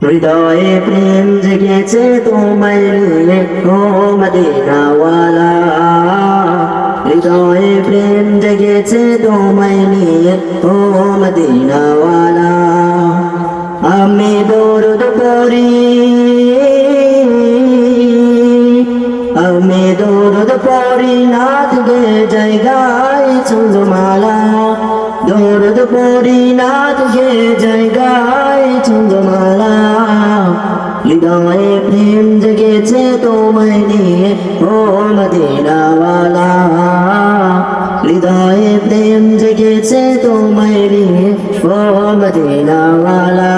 হৃদয়ে প্রেম জেগেছে তোমায় নিয়ে ও মদিনাওয়ালা। হৃদয়ে প্রেম জেগেছে তোমায় নিয়ে ও মদিনাওয়ালা। আমি দরুদ পড়ি, আমি দরুদ পড়ি নাথ গে জায়গায় চন্দ্রমালা। দরুদ পড়ি নাথ গে জায়গায় চন্দ্রমালা। হৃদয়ে প্রেম জেগেছে তোমায় নিয়ে ও মদিনাওয়ালা। হৃদয়ে প্রেম জেগেছে তোমায় নিয়ে ও মদিনাওয়ালা।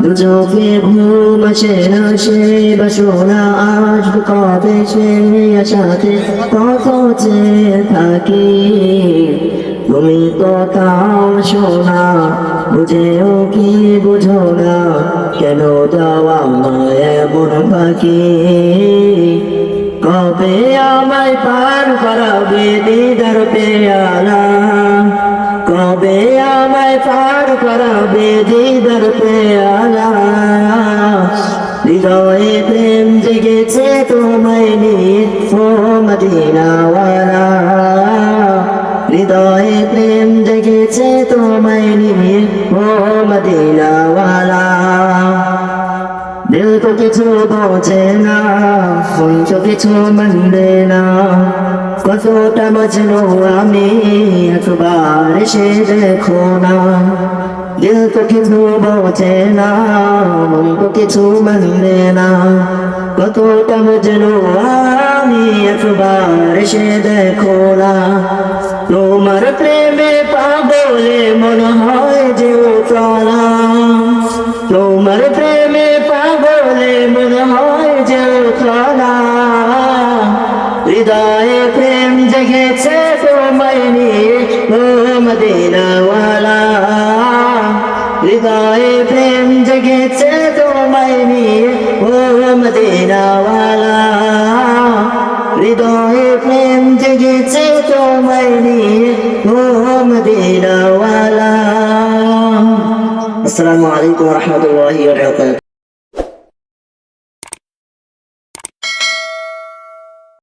দু চোখে ঘুম আসে না সে বাসনা আসবে কবে সে আশাতে কত চেয়ে থাকি। তুমি তো তাও শোনা বুঝেও কি বুঝো না কেন দেওয়া আমায় এমন ফাঁকি। কবে আমায় পার করাবে দিদার পেয়ালা। কবে আমায় পার করাবে দিদার পেয়ালা। হৃদয়ে প্রেম জেগেছে তোমায় নিয়ে ও মদিনাওয়ালা। হৃদয়ে প্রেম জেগেছে তোমায় নিয়ে ও মদিনাওয়ালা। দিল তো কিছু বোঝে না, মন তো কিছু মানবে না। কতটা মজনু আমি একবার এসে দেখো না। দিল তো কিছু বোঝে না, মন তো কিছু মানবে না। কতটা মজনু আমি একবার এসে দেখো না। তোমার প্রেমে পাগলে মন হয় যে উতলা। তোমার প্রেমে পাগলে মন হয় যে উতলা। হৃদয়ে প্রেম জেগেছে তোমায় নিয়ে ও মদিনাওয়ালা। হৃদয়ে প্রেম জেগেছে তোমায় নিয়ে ও মদিনাওয়ালা। হৃদয়ে প্রেম জেগেছে তোমায় নিয়ে ও মদিনাওয়ালা। আসসালামু আলাইকুম ওয়া রাহমাতুল্লাহি ওয়া বারাকাতুহু।